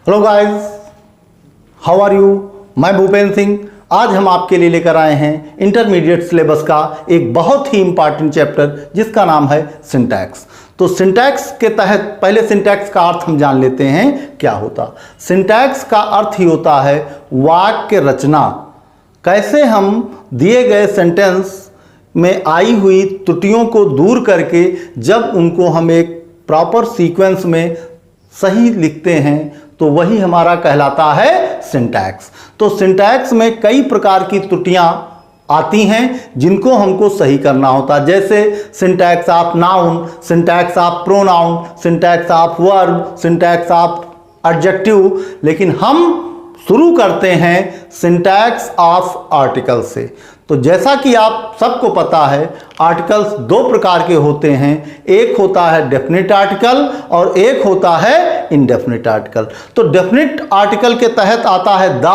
Hello guys, how are you. मैं भूपेंद्र सिंह। आज हम आपके लिए लेकर आए हैं इंटरमीडिएट सिलेबस का एक बहुत ही इंपॉर्टेंट चैप्टर जिसका नाम है सिंटैक्स। तो सिंटैक्स के तहत पहले सिंटैक्स का अर्थ हम जान लेते हैं क्या होता। सिंटैक्स का अर्थ ही होता है वाक्य रचना। कैसे हम दिए गए सेंटेंस में आई हुई त्रुटियों को दूर करके जब उनको हम एक प्रॉपर सीक्वेंस में सही लिखते हैं तो वही हमारा कहलाता है सिंटैक्स। तो सिंटैक्स में कई प्रकार की त्रुटियां आती हैं जिनको हमको सही करना होता, जैसे syntax of noun, syntax of pronoun, syntax of verb, syntax of adjective. लेकिन हम शुरू करते हैं सिंटैक्स ऑफ आर्टिकल से। तो जैसा कि आप सबको पता है, आर्टिकल्स दो प्रकार के होते हैं। एक होता है डेफिनेट आर्टिकल और एक होता है इनडेफिनेट आर्टिकल। तो डेफिनेट आर्टिकल के तहत आता है द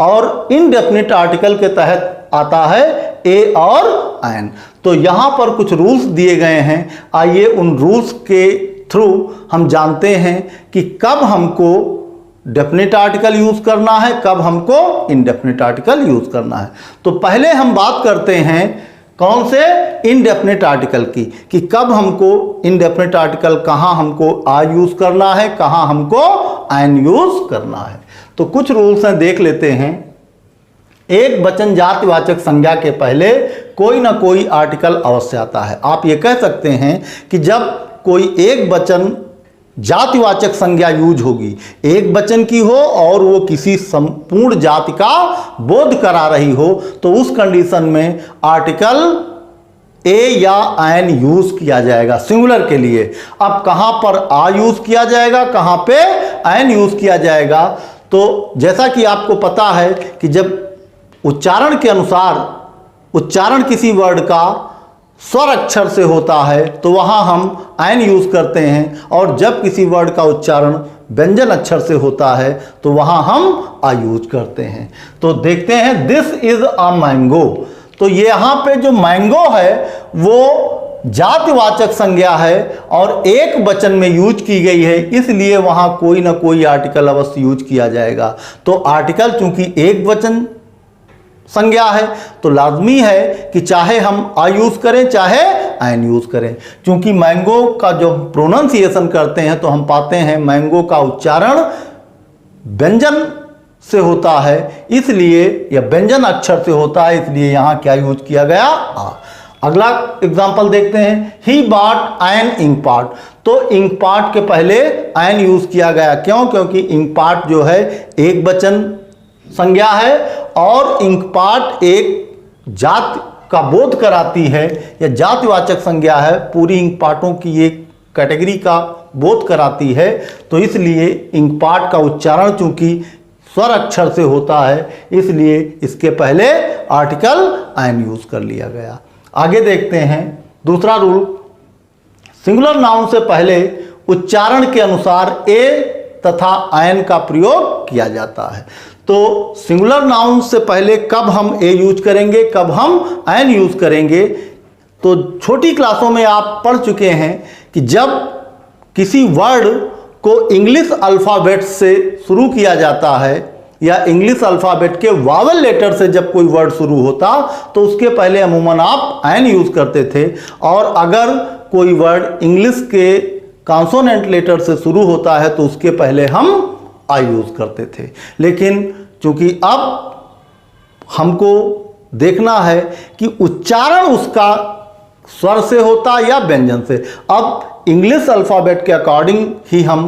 और इनडेफिनेट आर्टिकल के तहत आता है ए और एन। तो यहां पर कुछ रूल्स दिए गए हैं। आइए उन रूल्स के थ्रू हम जानते हैं कि कब हमको डेफिनेट आर्टिकल यूज करना है, कब हमको इनडेफिनेट आर्टिकल यूज करना है। तो पहले हम बात करते हैं कौन से इनडेफिनेट आर्टिकल की, कि कब हमको इनडेफिनेट आर्टिकल कहां हमको आ यूज करना है, कहां हमको एन यूज करना है। तो कुछ रूल्स हैं, देख लेते हैं। एक वचन जातिवाचक संज्ञा के पहले कोई ना कोई आर्टिकल अवश्य आता है। आप ये कह सकते हैं कि जब कोई एक वचन जातिवाचक संज्ञा यूज होगी, एक वचन की हो और वो किसी संपूर्ण जाति का बोध करा रही हो, तो उस कंडीशन में आर्टिकल ए या एन यूज किया जाएगा सिंगुलर के लिए। अब कहां पर आ यूज किया जाएगा, कहां पे एन यूज किया जाएगा। तो जैसा कि आपको पता है कि जब उच्चारण के अनुसार उच्चारण किसी वर्ड का स्वर अक्षर से होता है तो वहां हम एन यूज करते हैं, और जब किसी वर्ड का उच्चारण व्यंजन अक्षर से होता है तो वहां हम आ यूज करते हैं। तो देखते हैं, दिस इज अ मैंगो। तो ये यहां पे जो मैंगो है वो जातिवाचक संज्ञा है और एक वचन में यूज की गई है, इसलिए वहां कोई ना कोई आर्टिकल अवश्य यूज किया जाएगा। तो आर्टिकल चूंकि एक वचन संज्ञा है तो लाजमी है कि चाहे हम आ यूज करें चाहे एन यूज करें। क्योंकि मैंगो का जो प्रोनाउंसिएशन करते हैं तो हम पाते हैं मैंगो का उच्चारण व्यंजन से होता है, इसलिए या व्यंजन अक्षर से होता है, इसलिए यहां क्या यूज किया गया, आ। अगला एग्जांपल देखते हैं, he bought an ink pot. तो इंक पॉट के पहले एन यूज किया गया, क्यों? क्योंकि इंक पॉट जो है एक वचन संज्ञा है और इंकपॉट एक जाति का बोध कराती है या जातिवाचक संज्ञा है, पूरी इंकपॉटों की एक कैटेगरी का बोध कराती है। तो इसलिए इंकपॉट का उच्चारण चूंकि स्वर अक्षर से होता है, इसलिए इसके पहले आर्टिकल एन यूज कर लिया गया। आगे देखते हैं दूसरा रूल, सिंगुलर नाउन से पहले उच्चारण के अनुसार ए तथा एन का प्रयोग किया जाता है। तो सिंगुलर नाउन से पहले कब हम ए यूज करेंगे, कब हम एन यूज करेंगे। तो छोटी क्लासों में आप पढ़ चुके हैं कि जब किसी वर्ड को इंग्लिश अल्फ़ाबेट से शुरू किया जाता है या इंग्लिश अल्फ़ाबेट के वावल लेटर से जब कोई वर्ड शुरू होता तो उसके पहले अमूमन आप एन यूज करते थे, और अगर कोई वर्ड इंग्लिश के कॉन्सोनेंट लेटर से शुरू होता है तो उसके पहले हम आ यूज करते थे। लेकिन चूंकि अब हमको देखना है कि उच्चारण उसका स्वर से होता या व्यंजन से। अब इंग्लिश अल्फ़ाबेट के अकॉर्डिंग ही हम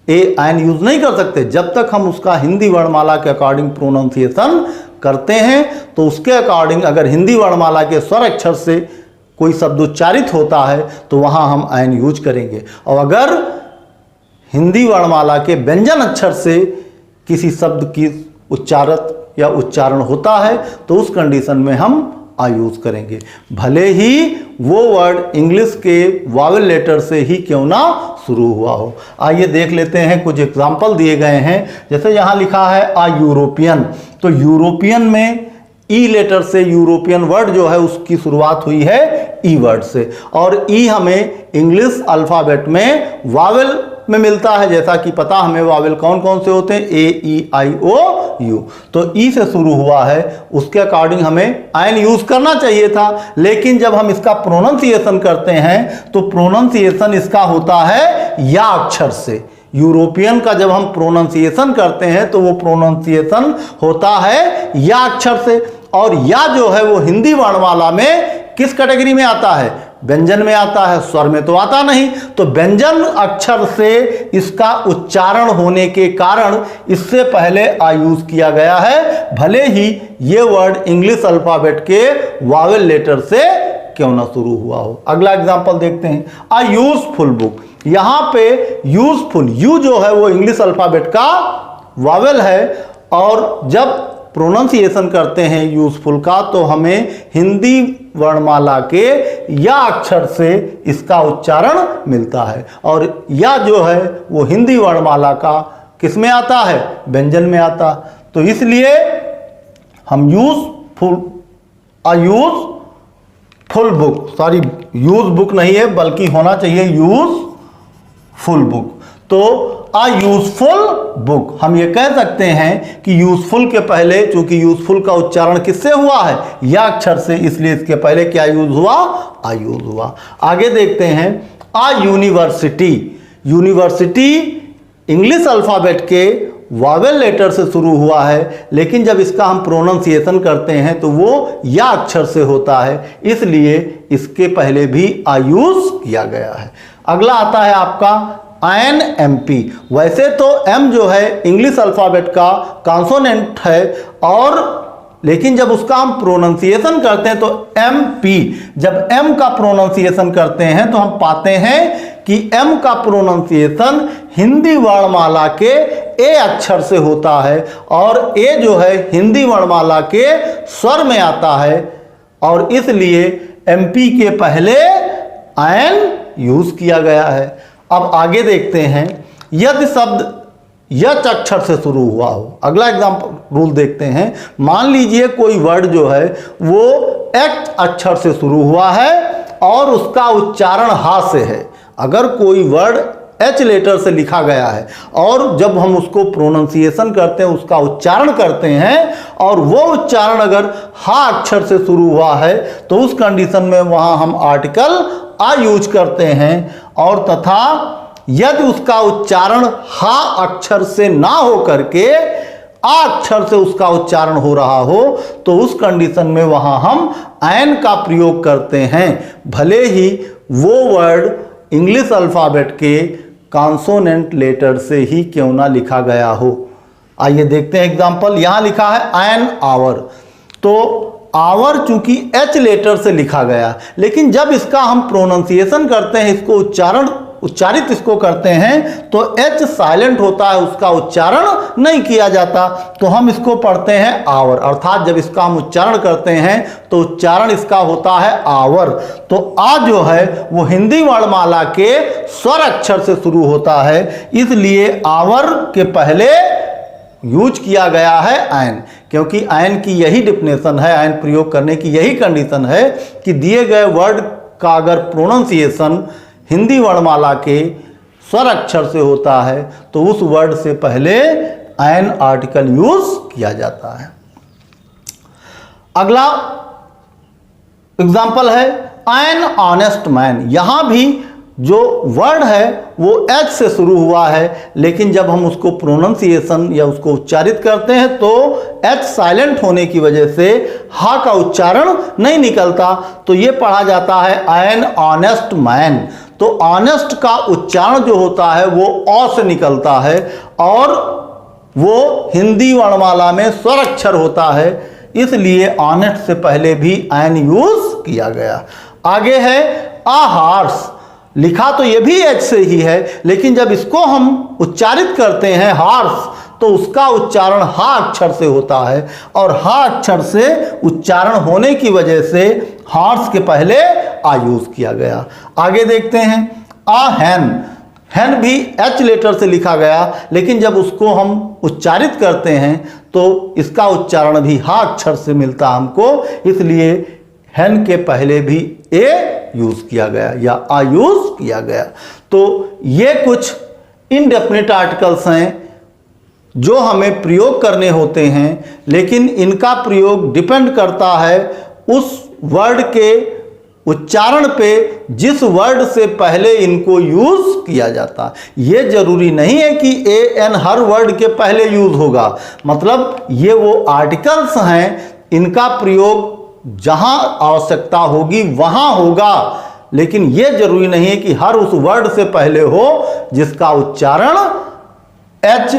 ए एन यूज नहीं कर सकते, जब तक हम उसका हिंदी वर्णमाला के अकॉर्डिंग प्रोनाउंसिएशन करते हैं। तो उसके अकॉर्डिंग अगर हिंदी वर्णमाला के स्वर अक्षर से कोई शब्द उच्चारित होता है तो वहां हम एन यूज करेंगे, और अगर हिंदी वर्णमाला के व्यंजन अक्षर से किसी शब्द की उच्चारत या उच्चारण होता है तो उस कंडीशन में हम आ यूज करेंगे, भले ही वो वर्ड इंग्लिश के वावल लेटर से ही क्यों ना शुरू हुआ हो। आइए देख लेते हैं, कुछ एग्जाम्पल दिए गए हैं। जैसे यहाँ लिखा है आ यूरोपियन। तो यूरोपियन में ई लेटर से यूरोपियन वर्ड जो है उसकी शुरुआत हुई है ई वर्ड से, और ई हमें इंग्लिश अल्फ़ाबेट में वावेल में मिलता है, जैसा कि पता हमें वावेल कौन कौन से होते हैं, ए ई आई ओ यू। तो ई से शुरू हुआ है, उसके अकॉर्डिंग हमें आयन यूज करना चाहिए था, लेकिन जब हम इसका प्रोनाउंसिएशन करते हैं तो प्रोनाउंसिएशन इसका होता है या अक्षर से। यूरोपियन का जब हम प्रोनाउंसिएशन करते हैं तो वो प्रोनाउंसिएशन होता है या अक्षर से, और या जो है वो हिंदी वर्णमाला में किस कैटेगरी में आता है, व्यंजन में आता है, स्वर में तो आता नहीं। तो व्यंजन अक्षर से इसका उच्चारण होने के कारण इससे पहले आ यूज किया गया है, भले ही ये वर्ड इंग्लिश अल्फाबेट के वावेल लेटर से क्यों ना शुरू हुआ हो। अगला एग्जांपल देखते हैं, अ यूजफुल बुक। यहां पे यूजफुल, यू जो है वो इंग्लिश अल्फाबेट का वावेल है, और जब प्रोनाउंसिएशन करते हैं यूजफुल का तो हमें हिंदी वर्णमाला के या अक्षर से इसका उच्चारण मिलता है, और या जो है वो हिंदी वर्णमाला का किस में आता है, व्यंजन में आता। तो इसलिए हम useful, a useful book, sorry use book नहीं है बल्कि होना चाहिए यूजफुल बुक। तो अ यूजफुल बुक, हम ये कह सकते हैं कि यूजफुल के पहले, चूंकि यूजफुल का उच्चारण किससे हुआ है, या अक्षर से, इसलिए इसके पहले क्या यूज हुआ, आ यूज हुआ। आगे देखते हैं, a university. University English alphabet के वावेल लेटर से शुरू हुआ है, लेकिन जब इसका हम प्रोनाउंसिएशन करते हैं तो वो या अक्षर से होता है, इसलिए इसके पहले भी आ यूज किया गया है। अगला आता है आपका INMP। वैसे तो M जो है इंग्लिश अल्फाबेट का कॉन्सोनेंट है, और लेकिन जब उसका हम प्रोनाउंसिएशन करते हैं तो MP, जब M का प्रोनाउंसिएशन करते हैं तो हम पाते हैं कि M का प्रोनाउंसिएशन हिंदी वर्णमाला के ए अक्षर से होता है, और ए जो है हिंदी वर्णमाला के स्वर में आता है, और इसलिए MP के पहले आयन यूज किया गया है। अब आगे देखते हैं, यदि शब्द यच अक्षर से शुरू हुआ हो। अगला एग्जांपल रूल देखते हैं, मान लीजिए कोई वर्ड जो है वो एच अक्षर से शुरू हुआ है और उसका उच्चारण हा से है। अगर कोई वर्ड एच लेटर से लिखा गया है और जब हम उसको प्रोनाउंसिएशन करते हैं, उसका उच्चारण करते हैं, और वो उच्चारण अगर हा अक्षर से शुरू हुआ है तो उस कंडीशन में वहां हम आर्टिकल आ यूज करते हैं, और तथा यदि उसका उच्चारण हा अक्षर से ना हो करके आ अक्षर से उसका उच्चारण हो रहा हो तो उस कंडीशन में वहां हम आयन का प्रयोग करते हैं, भले ही वो वर्ड इंग्लिश अल्फाबेट के कॉन्सोनेंट लेटर से ही क्यों ना लिखा गया हो। आइए देखते हैं एग्जांपल। यहां लिखा है एन आवर। तो आवर चूंकि एच लेटर से लिखा गया, लेकिन जब इसका हम प्रोनाउंसिएशन करते हैं, इसको उच्चारित इसको करते हैं तो एच साइलेंट होता है, उसका उच्चारण नहीं किया जाता, तो हम इसको पढ़ते हैं आवर। अर्थात जब इसका हम उच्चारण करते हैं तो उच्चारण इसका होता है आवर। तो आ जो है वो हिंदी वर्णमाला के स्वर अक्षर से शुरू होता है, इसलिए आवर के पहले यूज किया गया है आयन, क्योंकि आयन की यही डिफिनेशन है, आयन प्रयोग करने की यही कंडीशन है कि दिए गए वर्ड का अगर प्रोनाउंसिएशन हिंदी वर्णमाला के स्वर अक्षर से होता है तो उस वर्ड से पहले आयन आर्टिकल यूज किया जाता है। अगला एग्जाम्पल है एन ऑनेस्ट मैन। यहां भी जो वर्ड है वो एच से शुरू हुआ है, लेकिन जब हम उसको प्रोनाउंसिएशन या उसको उच्चारित करते हैं तो एच साइलेंट होने की वजह से हा का उच्चारण नहीं निकलता, तो ये पढ़ा जाता है एन ऑनेस्ट मैन। तो ऑनेस्ट का उच्चारण जो होता है वो औ से निकलता है और वो हिंदी वर्णमाला में स्वर अक्षर होता है, इसलिए ऑनेस्ट से पहले भी एन यूज किया गया। आगे है आ हार्स। लिखा तो ये भी एच से ही है, लेकिन जब इसको हम उच्चारित करते हैं हार्स तो उसका उच्चारण हा अक्षर से होता है, और हा अक्षर से उच्चारण होने की वजह से हार्स के पहले आ यूज किया गया। आगे देखते हैं आ हैन। हैन भी एच लेटर से लिखा गया, लेकिन जब उसको हम उच्चारित करते हैं तो इसका उच्चारण भी हा अक्षर से मिलता हमको, इसलिए हैन के पहले भी ए यूज किया गया या आ यूज किया गया। तो ये कुछ इनडेफिनिट आर्टिकल्स हैं जो हमें प्रयोग करने होते हैं, लेकिन इनका प्रयोग डिपेंड करता है उस वर्ड के उच्चारण पे जिस वर्ड से पहले इनको यूज किया जाता है। ये जरूरी नहीं है कि ए एन हर वर्ड के पहले यूज होगा, मतलब ये वो आर्टिकल्स हैं, इनका प्रयोग जहां आवश्यकता होगी वहां होगा, लेकिन ये जरूरी नहीं है कि हर उस वर्ड से पहले हो जिसका उच्चारण एच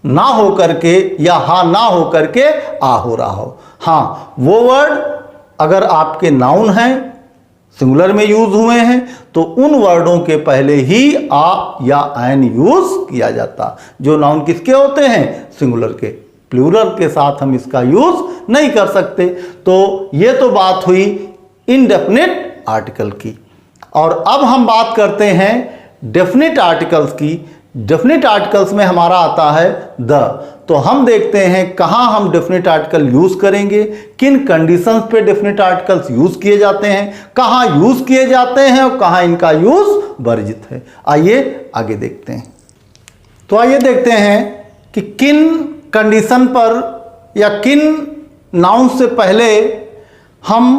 ना हो करके या हा ना हो करके आ हो रहा हो। हाँ, वो वर्ड अगर आपके नाउन हैं, सिंगुलर में यूज हुए हैं, तो उन वर्डों के पहले ही आ या एन यूज किया जाता। जो नाउन किसके होते हैं? सिंगुलर के। प्लूरल के साथ हम इसका यूज नहीं कर सकते। तो ये तो बात हुई इनडेफिनिट आर्टिकल की। और अब हम बात करते हैं डेफिनिट आर्टिकल्स की। डेफिनिट आर्टिकल्स में हमारा आता है द। तो हम देखते हैं कहां हम डेफिनिट आर्टिकल यूज करेंगे, किन कंडीशंस पे डेफिनिट आर्टिकल्स यूज किए जाते हैं, कहां यूज किए जाते हैं और कहां इनका यूज वर्जित है। आइए आगे देखते हैं। तो आइए देखते हैं कि किन कंडीशन पर या किन नाउन से पहले हम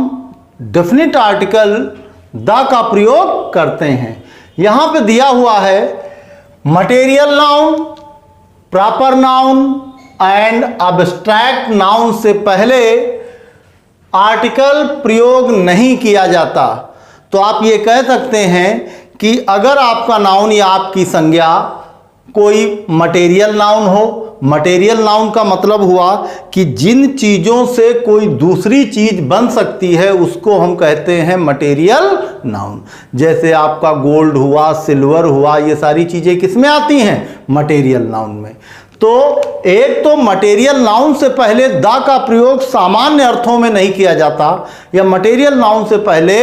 डेफिनिट आर्टिकल द का प्रयोग करते हैं। यहां पे दिया हुआ है material noun, proper noun and abstract noun से पहले आर्टिकल प्रयोग नहीं किया जाता। तो आप ये कह सकते हैं कि अगर आपका नाउन या आपकी संज्ञा कोई मटेरियल नाउन हो, मटेरियल नाउन का मतलब हुआ कि जिन चीज़ों से कोई दूसरी चीज़ बन सकती है उसको हम कहते हैं मटेरियल नाउन। जैसे आपका गोल्ड हुआ, सिल्वर हुआ, ये सारी चीज़ें किस में आती हैं? मटेरियल नाउन में। तो एक तो मटेरियल नाउन से पहले द का प्रयोग सामान्य अर्थों में नहीं किया जाता, या मटेरियल नाउन से पहले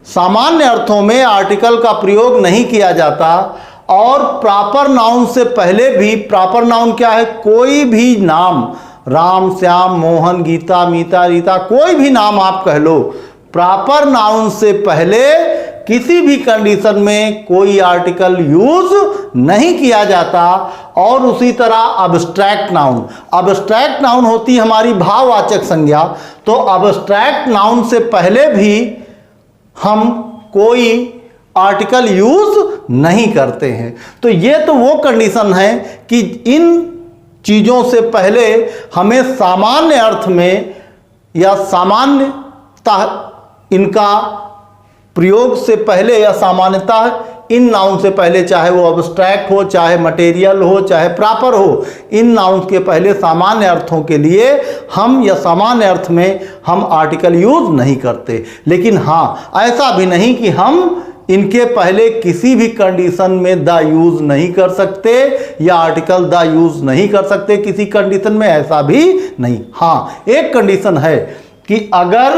सामान्य अर्थों में आर्टिकल का प्रयोग नहीं किया जाता। और प्रॉपर नाउन से पहले भी, प्रॉपर नाउन क्या है? कोई भी नाम, राम, श्याम, मोहन, गीता, मीता, रीता, कोई भी नाम आप कह लो, प्रॉपर नाउन से पहले किसी भी कंडीशन में कोई आर्टिकल यूज नहीं किया जाता। और उसी तरह अब्स्ट्रैक्ट नाउन, अब्स्ट्रैक्ट नाउन होती हमारी भाववाचक संज्ञा। तो अब्स्ट्रैक्ट नाउन से पहले भी हम कोई आर्टिकल यूज नहीं करते हैं। तो ये तो वो कंडीशन है कि इन चीज़ों से पहले हमें सामान्य अर्थ में या सामान्यतः इनका प्रयोग से पहले या सामान्यतः इन नाउन से पहले, चाहे वो अब्स्ट्रैक्ट हो, चाहे मटेरियल हो, चाहे प्रॉपर हो, इन नाउन के पहले सामान्य अर्थों के लिए हम या सामान्य अर्थ में हम आर्टिकल यूज नहीं करते। लेकिन हाँ, ऐसा भी नहीं कि हम इनके पहले किसी भी कंडीशन में द यूज नहीं कर सकते या आर्टिकल द यूज नहीं कर सकते किसी कंडीशन में, ऐसा भी नहीं। हाँ, एक कंडीशन है कि अगर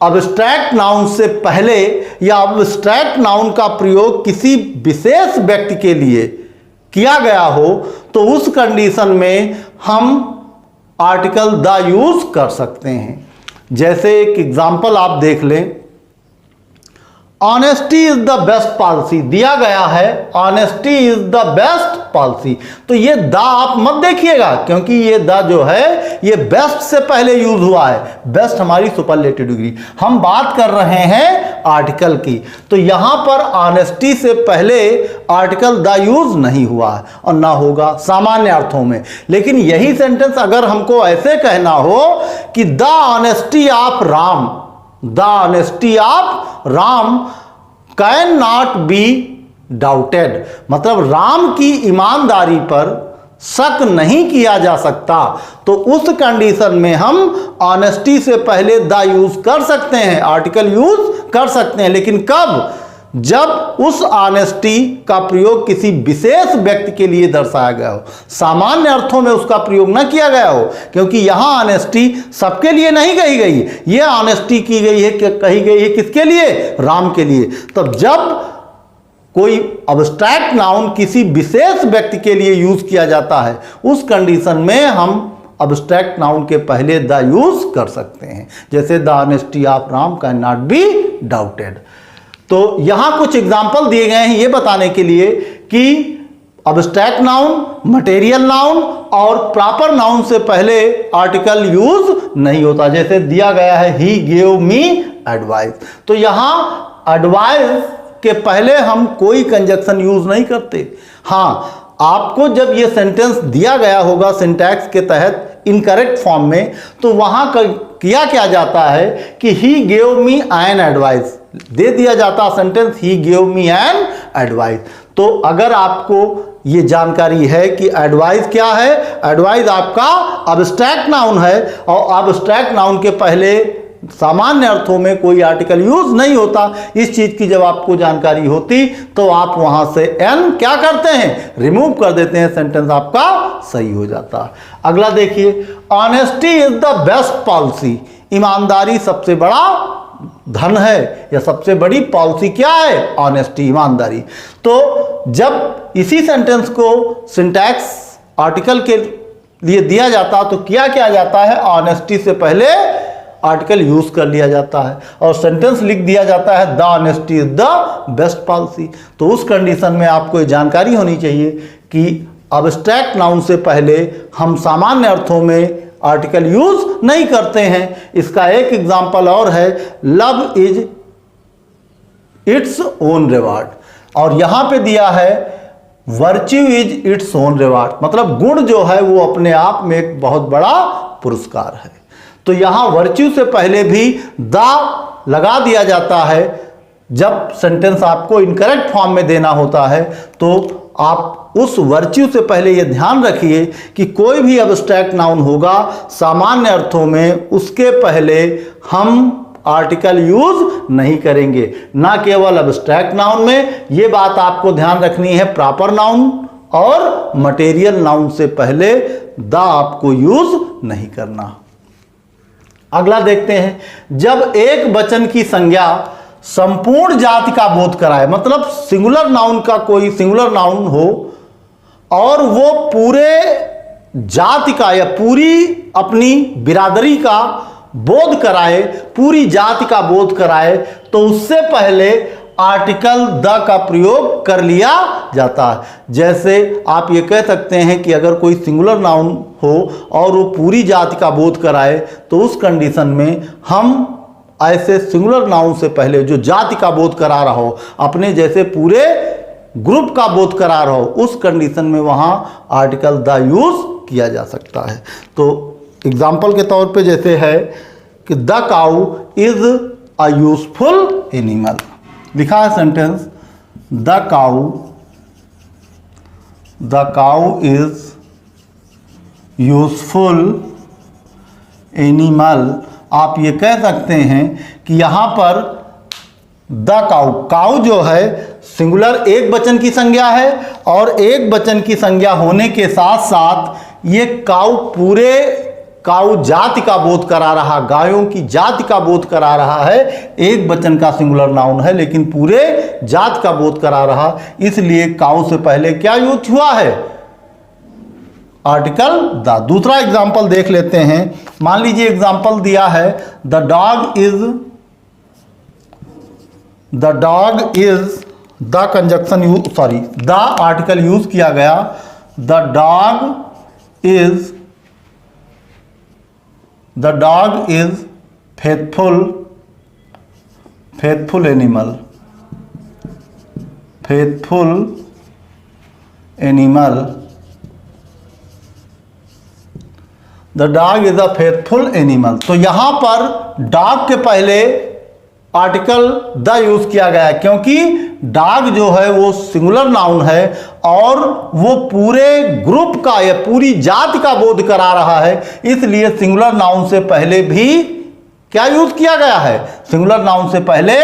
अब्स्ट्रैक्ट नाउन से पहले या अब्स्ट्रैक्ट नाउन का प्रयोग किसी विशेष व्यक्ति के लिए किया गया हो, तो उस कंडीशन में हम आर्टिकल द यूज कर सकते हैं। जैसे एक एग्जांपल आप देख लें, honesty is the best policy दिया गया है, honesty is the best policy. तो ये द आप मत देखिएगा, क्योंकि ये द जो है ये बेस्ट से पहले यूज हुआ है। बेस्ट हमारी सुपरलेटिव डिग्री, हम बात कर रहे हैं आर्टिकल की। तो यहां पर ऑनेस्टी से पहले आर्टिकल द यूज नहीं हुआ है और ना होगा सामान्य अर्थों में। लेकिन यही सेंटेंस अगर हमको ऐसे कहना हो कि the honesty of Ram, the honesty of Ram can not be doubted, मतलब राम की ईमानदारी पर शक नहीं किया जा सकता, तो उस कंडीशन में हम ऑनेस्टी से पहले द यूज कर सकते हैं, आर्टिकल यूज कर सकते हैं। लेकिन कब? जब उस ऑनेस्टी का प्रयोग किसी विशेष व्यक्ति के लिए दर्शाया गया हो, सामान्य अर्थों में उसका प्रयोग न किया गया हो, क्योंकि यहां ऑनेस्टी सबके लिए नहीं कही गई, ये ऑनेस्टी की गई है, कही गई है किसके लिए? राम के लिए। तब जब कोई अब्स्ट्रैक्ट नाउन किसी विशेष व्यक्ति के लिए यूज किया जाता है, उस कंडीशन में हम अब्स्ट्रैक्ट नाउन के पहले द यूज कर सकते हैं। जैसे the honesty of Ram can not be doubted. तो यहां कुछ एग्जाम्पल दिए गए हैं ये बताने के लिए कि अब्स्ट्रैक्ट नाउन, मटेरियल नाउन और प्रॉपर नाउन से पहले आर्टिकल यूज नहीं होता। जैसे दिया गया है ही गिव मी एडवाइस, तो यहां एडवाइस के पहले हम कोई कंजक्शन यूज नहीं करते। हाँ, आपको जब ये सेंटेंस दिया गया होगा सिंटैक्स के तहत इनकरेक्ट फॉर्म में, तो वहां किया क्या जाता है कि ही गिव मी एन एडवाइस दे दिया जाता sentence he give me an advice. तो अगर आपको ये जानकारी है कि एडवाइस क्या है, एडवाइस आपका अब्स्ट्रैक्ट नाउन है और अब्स्ट्रैक्ट नाउन के पहले सामान्य अर्थों में कोई आर्टिकल यूज नहीं होता। इस चीज की जब आपको जानकारी होती तो आप वहां से एन क्या करते हैं, रिमूव कर देते हैं, सेंटेंस आपका सही हो जाता है। अगला देखिए, honesty is the best policy, ईमानदारी सबसे बड़ा धन है या सबसे बड़ी पॉलिसी क्या है, ऑनेस्टी, ईमानदारी। तो जब इसी सेंटेंस को सिंटैक्स आर्टिकल के लिए दिया जाता तो क्या जाता है, ऑनेस्टी से पहले आर्टिकल यूज कर लिया जाता है और सेंटेंस लिख दिया जाता है the honesty is the best policy. तो उस कंडीशन में आपको ये जानकारी होनी चाहिए कि अब्स्ट्रैक्ट नाउन से पहले हम सामान्य अर्थों में आर्टिकल यूज नहीं करते हैं। इसका एक एग्जांपल और है, love is its own reward, और यहां पे दिया है virtue is its own reward, मतलब गुण जो है वो अपने आप में एक बहुत बड़ा पुरस्कार है। तो यहां वर्च्यू से पहले भी द लगा दिया जाता है जब सेंटेंस आपको इनकरेक्ट फॉर्म में देना होता है। तो आप उस वर्च्यू से पहले यह ध्यान रखिए कि कोई भी अब्स्ट्रैक्ट नाउन होगा सामान्य अर्थों में उसके पहले हम आर्टिकल यूज नहीं करेंगे, ना केवल अब्स्ट्रैक्ट नाउन में। यह बात आपको ध्यान रखनी है, प्रॉपर नाउन और मटेरियल नाउन से पहले द आपको यूज नहीं करना। अगला देखते हैं, जब एक वचन की संज्ञा संपूर्ण जाति का बोध कराए, मतलब सिंगुलर नाउन का कोई सिंगुलर नाउन हो और वो पूरे जाति का या पूरी अपनी बिरादरी का बोध कराए, पूरी जाति का बोध कराए, तो उससे पहले आर्टिकल द का प्रयोग कर लिया जाता है। जैसे आप ये कह सकते हैं कि अगर कोई सिंगुलर नाउन हो और वो पूरी जाति का बोध कराए तो उस कंडीशन में हम ऐसे सिंगुलर नाउन से पहले जो जाति का बोध करा रहा हो, अपने जैसे पूरे ग्रुप का बोध करा रहा हो, उस कंडीशन में वहां आर्टिकल द यूज किया जा सकता है। तो एग्जाम्पल के तौर पे जैसे है कि the cow is a useful animal, लिखा है sentence the cow is useful animal. आप ये कह सकते हैं कि यहां पर द काउ जो है सिंगुलर एक वचन की संज्ञा है और एक वचन की संज्ञा होने के साथ साथ ये काउ जाति का बोध करा रहा, गायों की जाति का बोध करा रहा है। एक वचन का सिंगुलर नाउन है लेकिन पूरे जाति का बोध करा रहा, इसलिए काउ से पहले क्या यूज हुआ है, आर्टिकल द। दूसरा एग्जांपल देख लेते हैं। मान लीजिए एग्जांपल दिया है the dog is the conjunction use, sorry the article use किया गया, the dog is faithful animal, the dog is a faithful animal. तो यहां पर डॉग के पहले आर्टिकल द यूज किया गया क्योंकि डॉग जो है वो सिंगुलर नाउन है और वो पूरे ग्रुप का या पूरी जाति का बोध करा रहा है, इसलिए सिंगुलर नाउन से पहले भी क्या यूज किया गया है, सिंगुलर नाउन से पहले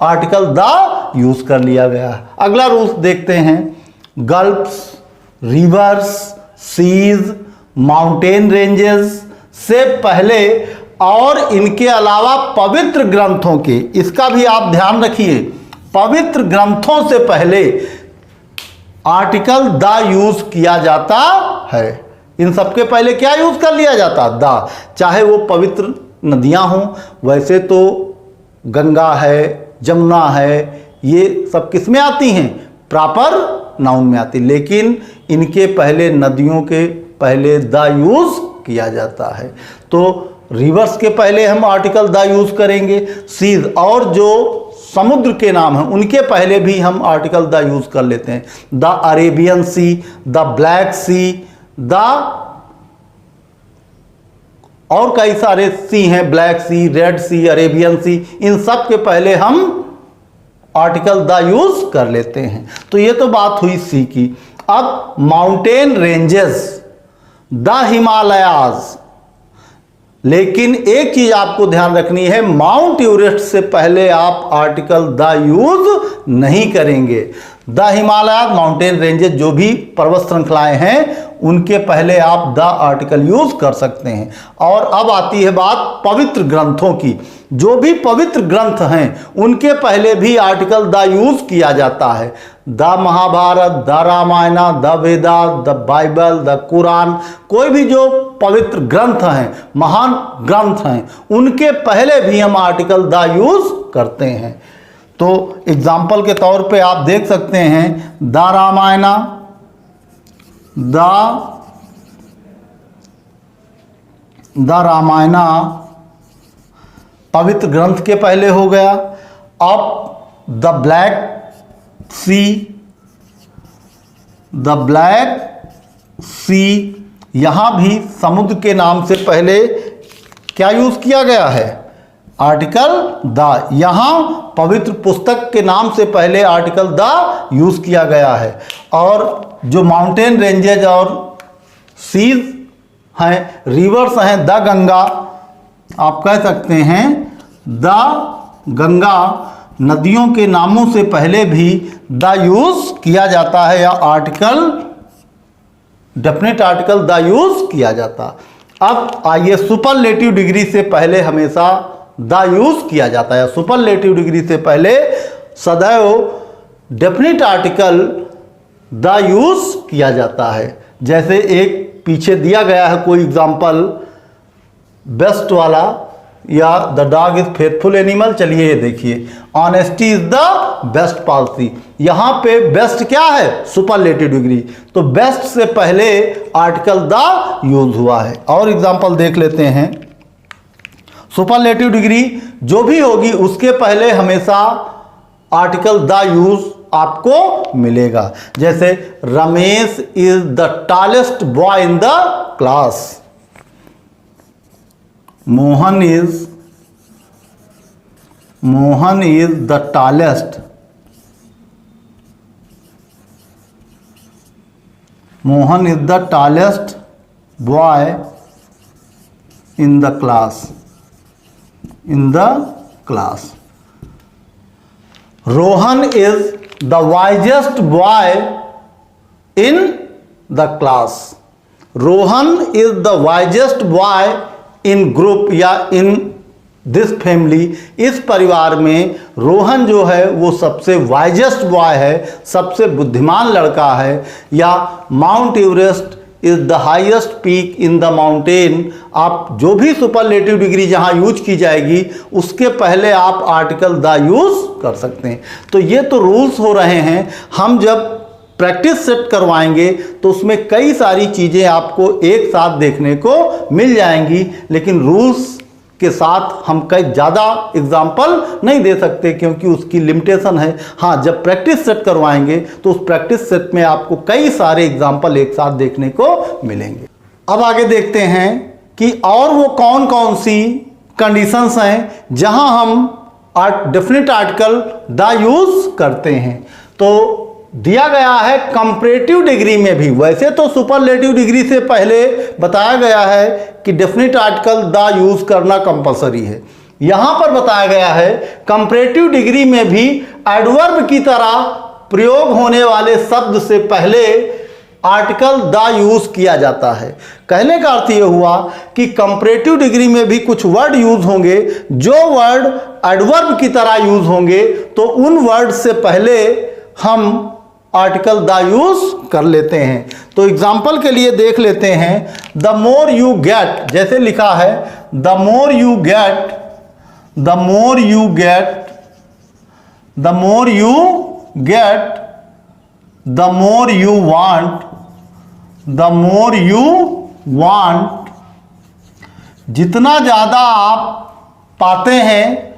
आर्टिकल द यूज कर लिया गया है। अगला रूल देखते हैं, gulfs, rivers, seas, mountain ranges से पहले और इनके अलावा पवित्र ग्रंथों के, इसका भी आप ध्यान रखिए, पवित्र ग्रंथों से पहले आर्टिकल द यूज किया जाता है। इन सबके पहले क्या यूज कर लिया जाता, द। चाहे वो पवित्र नदियां हों, वैसे तो गंगा है, जमुना है, ये सब किस में आती हैं? प्रॉपर नाउन में आती, लेकिन इनके पहले नदियों के पहले द यूज किया जाता है। तो रिवर्स के पहले हम आर्टिकल द यूज करेंगे, सीज और जो समुद्र के नाम हैं उनके पहले भी हम आर्टिकल द यूज कर लेते हैं। The Arabian Sea, the Black Sea, the और कई सारे सी हैं, Black Sea, Red Sea, Arabian Sea, इन सब के पहले हम आर्टिकल द यूज कर लेते हैं। तो ये तो बात हुई सी की। अब माउंटेन रेंजेस, द हिमालयाज, लेकिन एक चीज आपको ध्यान रखनी है, माउंट एवरेस्ट से पहले आप आर्टिकल द यूज नहीं करेंगे। द हिमालयाज, माउंटेन रेंजेस, जो भी पर्वत श्रृंखलाएं हैं उनके पहले आप द आर्टिकल यूज कर सकते हैं। और अब आती है बात पवित्र ग्रंथों की। जो भी पवित्र ग्रंथ हैं उनके पहले भी आर्टिकल द यूज किया जाता है। The Mahabharat, the Ramayan, the Veda, the Bible, the Quran, कोई भी जो पवित्र ग्रंथ हैं, महान ग्रंथ हैं, उनके पहले भी हम आर्टिकल द यूज करते हैं। तो एग्जाम्पल के तौर पे आप देख सकते हैं, द रामायण, द रामायण पवित्र ग्रंथ के पहले हो गया। अब the Black Sea, the Black Sea, यहां भी समुद्र के नाम से पहले क्या यूज किया गया है? Article the. यहां पवित्र पुस्तक के नाम से पहले आर्टिकल द यूज किया गया है। और जो माउंटेन रेंजेज और सीज हैं, रिवर्स हैं, द गंगा, आप कह सकते हैं द गंगा, नदियों के नामों से पहले भी द यूज किया जाता है, या article, definite article the use किया जाता। अब आइए, सुपरलेटिव डिग्री से पहले हमेशा द यूज किया जाता है। सुपरलेटिव डिग्री से पहले सदैव डेफिनेट आर्टिकल द यूज किया जाता है। जैसे एक पीछे दिया गया है कोई एग्जाम्पल बेस्ट वाला, या the dog is faithful animal. चलिए ये देखिए, honesty is the best policy. यहां पे बेस्ट क्या है? Superlative degree. तो बेस्ट से पहले आर्टिकल द यूज हुआ है। और एग्जाम्पल देख लेते हैं। सुपरलेटिव डिग्री जो भी होगी उसके पहले हमेशा आर्टिकल द यूज आपको मिलेगा। जैसे Ramesh is the tallest boy in the class, Mohan is the tallest, Mohan is the tallest boy in the class, Rohan is the wisest boy in the class, Rohan is the wisest boy in group या in this family। इस परिवार में रोहन जो है वो सबसे wisest boy है, सबसे बुद्धिमान लड़का है। या mount Everest is the highest peak in the mountain. आप जो भी सुपरलेटिव डिग्री जहां यूज की जाएगी उसके पहले आप आर्टिकल द यूज कर सकते हैं। तो ये तो रूल्स हो रहे हैं। हम जब प्रैक्टिस सेट करवाएंगे तो उसमें कई सारी चीज़ें आपको एक साथ देखने को मिल जाएंगी, लेकिन रूल्स के साथ हम कई ज़्यादा एग्जाम्पल नहीं दे सकते क्योंकि उसकी लिमिटेशन है। हाँ, जब प्रैक्टिस सेट करवाएंगे तो उस प्रैक्टिस सेट में आपको कई सारे एग्जाम्पल एक साथ देखने को मिलेंगे। अब आगे देखते हैं कि और वो कौन कौन सी कंडीशंस हैं जहां हम डेफिनेट आर्टिकल द यूज करते हैं। तो दिया गया है कंपैरेटिव डिग्री में भी। वैसे तो सुपरलेटिव डिग्री से पहले बताया गया है कि डेफिनेट आर्टिकल द यूज करना कंपलसरी है। यहां पर बताया गया है कंपैरेटिव डिग्री में भी एडवर्ब की तरह प्रयोग होने वाले शब्द से पहले आर्टिकल द यूज किया जाता है। कहने का अर्थ यह हुआ कि कंपैरेटिव डिग्री में भी कुछ वर्ड यूज होंगे जो वर्ड एडवर्ब की तरह यूज होंगे, तो उन वर्ड से पहले हम आर्टिकल द यूज कर लेते हैं। तो एग्जाम्पल के लिए देख लेते हैं, द मोर यू गेट, जैसे लिखा है the more you get the more you get, the more you want, the more you want, जितना ज़्यादा आप पाते हैं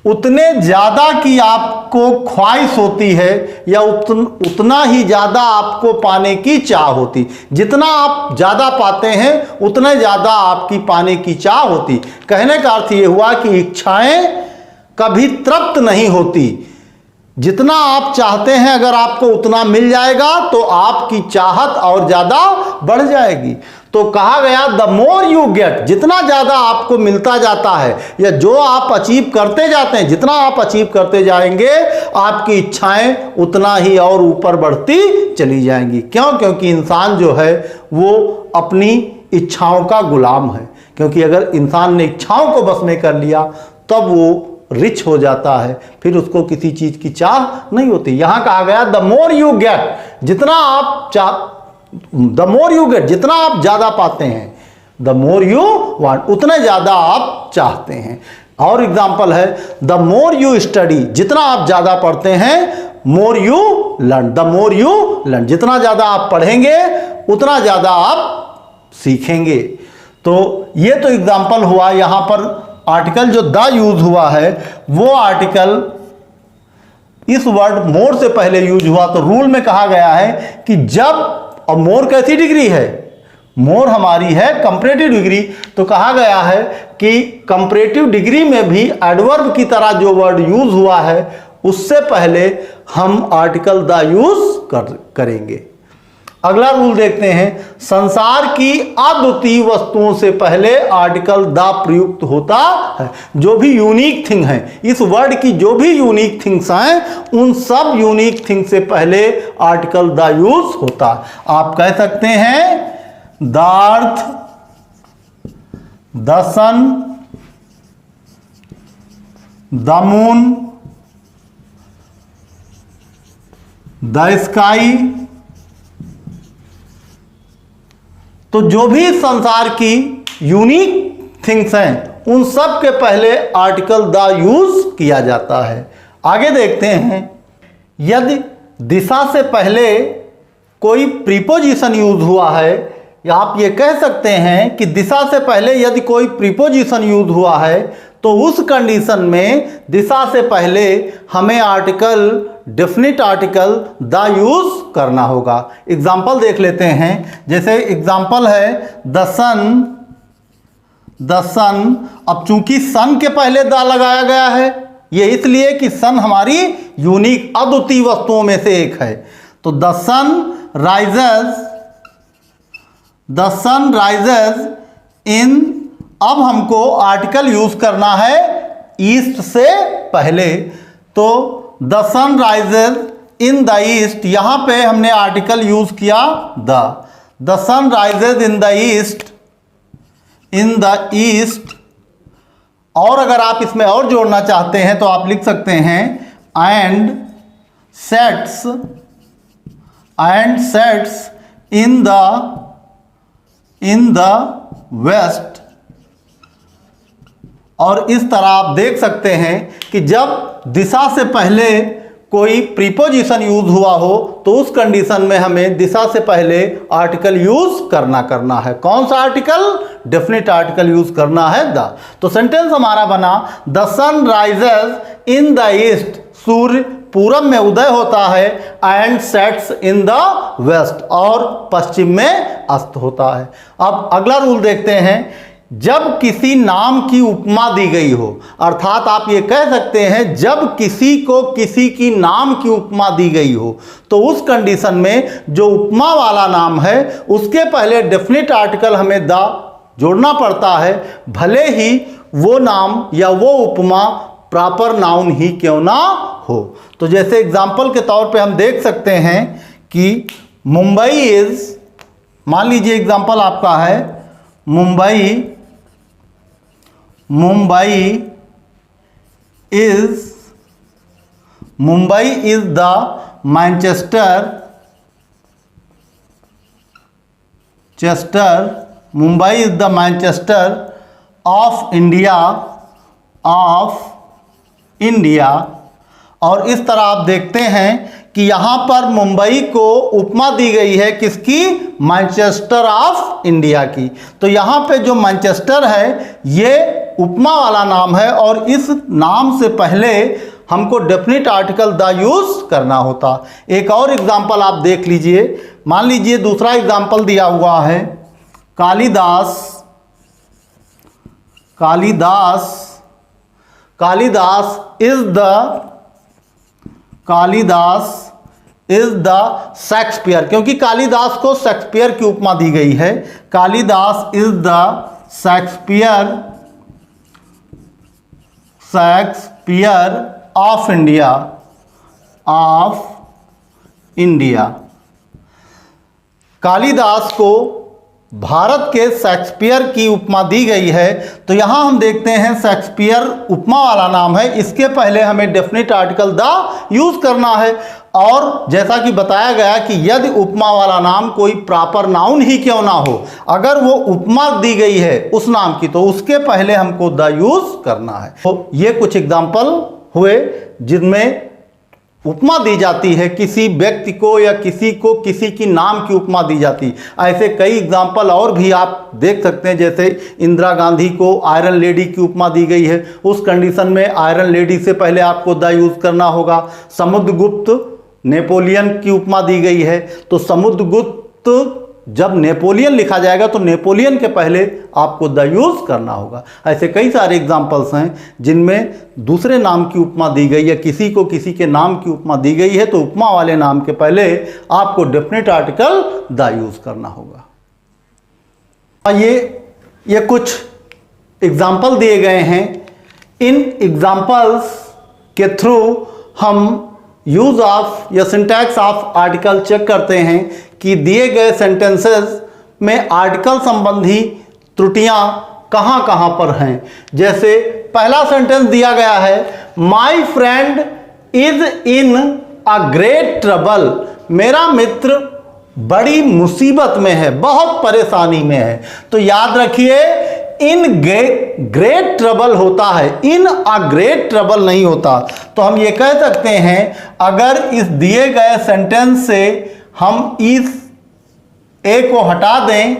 उतने ज़्यादा की आपको ख्वाहिश होती है, या उतना ही ज़्यादा आपको पाने की चाह होती। जितना आप ज़्यादा पाते हैं उतना ज़्यादा आपकी पाने की चाह होती। कहने का अर्थ ये हुआ कि इच्छाएं कभी तृप्त नहीं होती। जितना आप चाहते हैं अगर आपको उतना मिल जाएगा तो आपकी चाहत और ज़्यादा बढ़ जाएगी। तो कहा गया द मोर यू गेट, जितना ज़्यादा आपको मिलता जाता है या जो आप अचीव करते जाते हैं, जितना आप अचीव करते जाएंगे आपकी इच्छाएं उतना ही और ऊपर बढ़ती चली जाएंगी। क्यों? क्योंकि इंसान जो है वो अपनी इच्छाओं का गुलाम है। क्योंकि अगर इंसान ने इच्छाओं को बस में कर लिया तब वो रिच हो जाता है, फिर उसको किसी चीज़ की चाह नहीं होती। यहाँ कहा गया द मोर यू गेट, जितना आप द मोर यू गेट, जितना आप ज़्यादा पाते हैं, द मोर यू वांट, उतने ज़्यादा आप चाहते हैं। और एग्जाम्पल है द मोर यू स्टडी, जितना आप ज़्यादा पढ़ते हैं more you learn, the more you learn, जितना ज़्यादा आप पढ़ेंगे उतना ज़्यादा आप सीखेंगे। तो ये तो एग्जाम्पल हुआ। यहाँ पर आर्टिकल जो द यूज हुआ है वो आर्टिकल इस वर्ड मोर से पहले यूज हुआ। तो रूल में कहा गया है कि जब, और मोर कैसी डिग्री है? मोर हमारी है कंपैरेटिव डिग्री। तो कहा गया है कि कंपैरेटिव डिग्री में भी एडवर्ब की तरह जो वर्ड यूज हुआ है उससे पहले हम आर्टिकल द यूज करेंगे। अगला रूल देखते हैं, संसार की अद्वितीय वस्तुओं से पहले आर्टिकल द प्रयुक्त होता है। जो भी यूनिक थिंग है, इस वर्ड की जो भी यूनिक थिंग्स हैं उन सब यूनिक थिंग से पहले आर्टिकल द यूज होता है। आप कह सकते हैं the earth, the sun, the moon, the sky. तो जो भी संसार की यूनिक थिंग्स हैं उन सब के पहले आर्टिकल द यूज किया जाता है। आगे देखते हैं, यदि दिशा से पहले कोई प्रीपोजिशन यूज हुआ है, या आप ये कह सकते हैं कि दिशा से पहले यदि कोई प्रीपोजिशन यूज हुआ है तो उस कंडीशन में दिशा से पहले हमें article, definite article the use करना होगा। एग्जाम्पल देख लेते हैं। जैसे एग्जाम्पल है द सन, द सन। अब चूंकि सन के पहले द लगाया गया है, ये इसलिए कि सन हमारी यूनिक अद्वितीय वस्तुओं में से एक है। तो the sun rises, the sun rises in, अब हमको आर्टिकल यूज करना है ईस्ट से पहले। तो the sun rises in the east, यहां पे हमने आर्टिकल यूज किया the sun rises in the east, in the east. और अगर आप इसमें और जोड़ना चाहते हैं तो आप लिख सकते हैं and sets, and sets in the west. और इस तरह आप देख सकते हैं कि जब दिशा से पहले कोई प्रीपोजिशन यूज हुआ हो तो उस कंडीशन में हमें दिशा से पहले आर्टिकल यूज करना है। कौन सा आर्टिकल? डेफिनिट आर्टिकल यूज करना है द। तो सेंटेंस हमारा बना the sun rises in the east, सूर्य पूरब में उदय होता है, and sets in the west, और पश्चिम में अस्त होता है। अब अगला रूल देखते हैं, जब किसी नाम की उपमा दी गई हो, अर्थात आप ये कह सकते हैं जब किसी को किसी की नाम की उपमा दी गई हो तो उस कंडीशन में जो उपमा वाला नाम है उसके पहले डेफिनिट आर्टिकल हमें द जोड़ना पड़ता है, भले ही वो नाम या वो उपमा प्रॉपर नाउन ही क्यों ना हो। तो जैसे एग्जाम्पल के तौर पे हम देख सकते हैं कि मुंबई इज, मान लीजिए एग्जाम्पल आपका है Mumbai, Mumbai is the Manchester, Mumbai is the Manchester of India, और इस तरह आप देखते हैं कि यहाँ पर मुंबई को उपमा दी गई है किसकी? मैनचेस्टर ऑफ इंडिया की। तो यहाँ पे जो मैनचेस्टर है ये उपमा वाला नाम है और इस नाम से पहले हमको डेफिनेट आर्टिकल द यूज करना होता। एक और एग्जांपल आप देख लीजिए। मान लीजिए दूसरा एग्जांपल दिया हुआ है, कालिदास इज द शेक्सपियर, क्योंकि कालिदास को शेक्सपियर की उपमा दी गई है। Kalidas is the Shakespeare of India. Kalidas को भारत के शेक्सपियर की उपमा दी गई है। तो यहां हम देखते हैं शेक्सपियर उपमा वाला नाम है, इसके पहले हमें डेफिनेट आर्टिकल द यूज करना है। और जैसा कि बताया गया कि यदि उपमा वाला नाम कोई प्रॉपर नाउन ही क्यों ना हो, अगर वो उपमा दी गई है उस नाम की, तो उसके पहले हमको द यूज करना है। तो ये कुछ एग्जाम्पल हुए जिनमें उपमा दी जाती है, किसी व्यक्ति को या किसी की नाम की उपमा दी जाती। ऐसे कई एग्जाम्पल और भी आप देख सकते हैं, जैसे इंदिरा गांधी को आयरन लेडी की उपमा दी गई है। उस कंडीशन में आयरन लेडी से पहले आपको द यूज करना होगा। समुद्रगुप्त नेपोलियन की उपमा दी गई है, तो समुद्रगुप्त जब नेपोलियन लिखा जाएगा तो नेपोलियन के पहले आपको द यूज करना होगा। ऐसे कई सारे एग्जाम्पल्स हैं जिनमें दूसरे नाम की उपमा दी गई है, किसी को किसी के नाम की उपमा दी गई है, तो उपमा वाले नाम के पहले आपको डेफिनेट आर्टिकल द यूज करना होगा। ये कुछ एग्जाम्पल दिए गए हैं। इन एग्जाम्पल्स के थ्रू हम यूज ऑफ या सिंटैक्स ऑफ आर्टिकल चेक करते हैं कि दिए गए सेंटेंसेस में आर्टिकल संबंधी त्रुटियां कहां कहां पर हैं। जैसे पहला सेंटेंस दिया गया है, my friend is in a great trouble, मेरा मित्र बड़ी मुसीबत में है, बहुत परेशानी में है। तो याद रखिए इन ग्रेट ट्रबल होता है, इन अ ग्रेट ट्रबल नहीं होता। तो हम ये कह सकते हैं, अगर इस दिए गए सेंटेंस से हम इस ए को हटा दें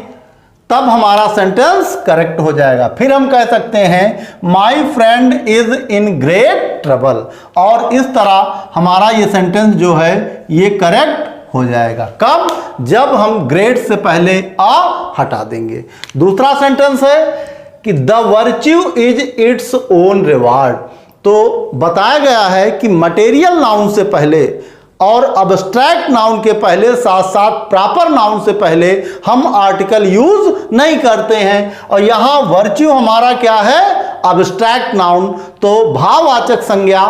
तब हमारा सेंटेंस करेक्ट हो जाएगा। फिर हम कह सकते हैं my friend is in great trouble, और इस तरह हमारा ये सेंटेंस जो है ये करेक्ट हो जाएगा। कब? जब हम ग्रेट से पहले आ हटा देंगे। दूसरा सेंटेंस है कि the virtue is its own reward. तो बताया गया है कि मटेरियल नाउन से पहले और अब्स्ट्रैक्ट नाउन के पहले, साथ साथ प्रॉपर नाउन से पहले हम आर्टिकल यूज नहीं करते हैं। और यहां वर्च्यू हमारा क्या है? अब्स्ट्रैक्ट नाउन, तो भाववाचक संज्ञा।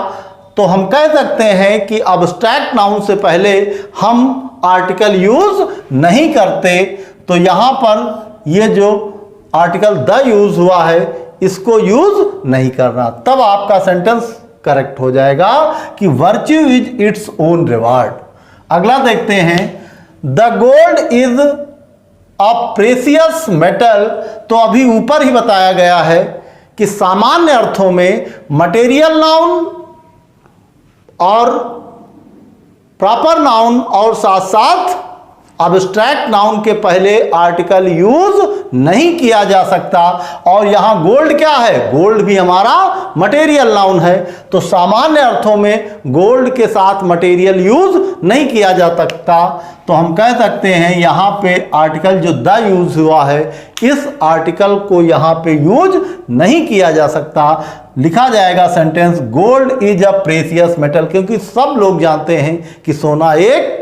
तो हम कह सकते हैं कि अब्स्ट्रैक्ट नाउन से पहले हम आर्टिकल यूज नहीं करते। तो यहां पर ये जो आर्टिकल द यूज हुआ है इसको यूज नहीं करना, तब आपका सेंटेंस करेक्ट हो जाएगा कि virtue is its own reward. अगला देखते हैं, the gold is a precious metal. तो अभी ऊपर ही बताया गया है कि सामान्य अर्थों में मटेरियल नाउन और प्रॉपर नाउन और साथ साथ अब्स्ट्रैक्ट नाउन के पहले आर्टिकल यूज नहीं किया जा सकता। और यहां गोल्ड क्या है? गोल्ड भी हमारा मटेरियल नाउन है, तो सामान्य अर्थों में गोल्ड के साथ मटेरियल यूज नहीं किया जा सकता। तो हम कह सकते हैं यहां पे आर्टिकल जो द यूज हुआ है, इस आर्टिकल को यहां पे यूज नहीं किया जा सकता। लिखा जाएगा sentence gold is a precious metal, क्योंकि सब लोग जानते हैं कि सोना एक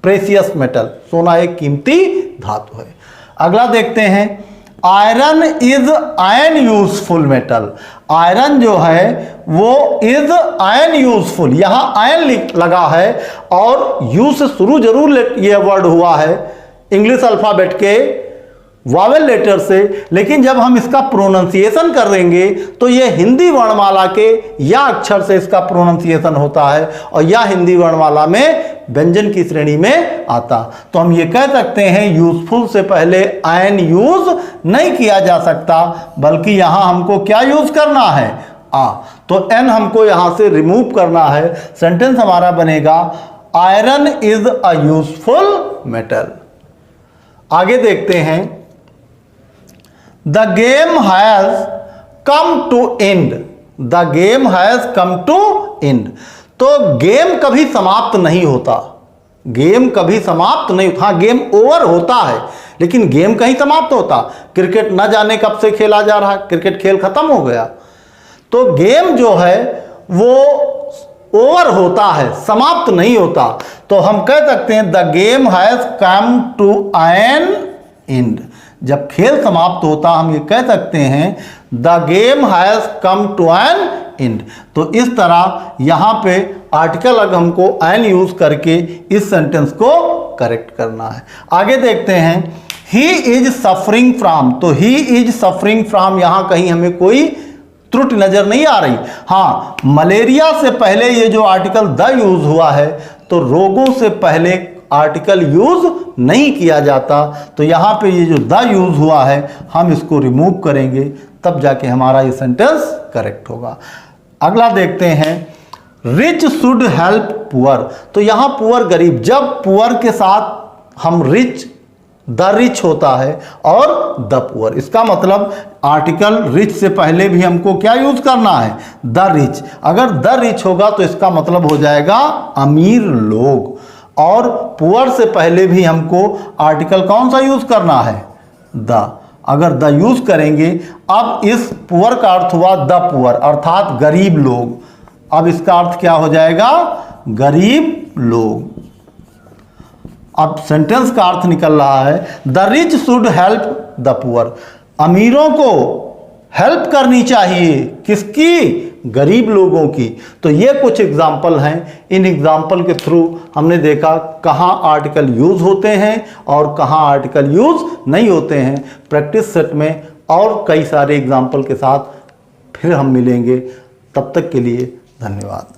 प्रेसियस मेटल, सोना एक कीमती धातु है। अगला देखते हैं, iron is ion useful metal. Iron जो है वो इज आयन यूजफुल, यहां आयन लगा है और यू से शुरू जरूर ये वर्ड हुआ है इंग्लिश अल्फाबेट के वावेल लेटर से, लेकिन जब हम इसका प्रोनाउंसिएशन करेंगे तो ये हिंदी वर्णमाला के या अक्षर से इसका प्रोनाउंसिएशन होता है और या हिंदी वर्णमाला में व्यंजन की श्रेणी में आता। तो हम ये कह सकते हैं यूजफुल से पहले आयन यूज नहीं किया जा सकता, बल्कि यहां हमको क्या यूज करना है? आ, तो एन हमको यहां से रिमूव करना है। सेंटेंस हमारा बनेगा iron is a useful metal. आगे देखते हैं, the game has come to end. The game has come to end. तो गेम कभी समाप्त नहीं होता, गेम कभी समाप्त नहीं होता। हाँ, गेम ओवर होता है, लेकिन गेम कहीं समाप्त होता। क्रिकेट न जाने कब से खेला जा रहा है, क्रिकेट खेल खत्म हो गया। तो गेम जो है वो ओवर होता है, समाप्त नहीं होता। तो हम कह सकते हैं the game has come to an end. जब खेल समाप्त होता हम ये कह सकते हैं the game has come to an end. तो इस तरह यहां पे आर्टिकल अगर हमको एन यूज करके इस सेंटेंस को करेक्ट करना है। आगे देखते हैं, ही इज सफरिंग फ्रॉम। तो ही इज सफरिंग फ्रॉम, यहां कहीं हमें कोई त्रुटि नजर नहीं आ रही। हाँ, मलेरिया से पहले ये जो आर्टिकल द यूज हुआ है, तो रोगों से पहले आर्टिकल यूज नहीं किया जाता। तो यहां पे ये जो द यूज हुआ है हम इसको रिमूव करेंगे, तब जाके हमारा ये सेंटेंस करेक्ट होगा। अगला देखते हैं, रिच शुड हेल्प पुअर। तो यहां पुअर गरीब, जब पुअर के साथ हम रिच, द रिच होता है और द पुअर, इसका मतलब आर्टिकल रिच से पहले भी हमको क्या यूज करना है, द रिच। अगर द रिच होगा तो इसका मतलब हो जाएगा अमीर लोग, और पुअर से पहले भी हमको आर्टिकल कौन सा यूज करना है, द। अगर द यूज करेंगे, अब इस पुअर का अर्थ हुआ द पुअर, अर्थात गरीब लोग। अब इसका अर्थ क्या हो जाएगा, गरीब लोग। अब सेंटेंस का अर्थ निकल रहा है the rich should help the poor. अमीरों को हेल्प करनी चाहिए, किसकी, गरीब लोगों की। तो ये कुछ एग्जाम्पल हैं। इन एग्जाम्पल के थ्रू हमने देखा कहाँ आर्टिकल यूज होते हैं और कहाँ आर्टिकल यूज नहीं होते हैं। प्रैक्टिस सेट में और कई सारे एग्जाम्पल के साथ फिर हम मिलेंगे। तब तक के लिए धन्यवाद।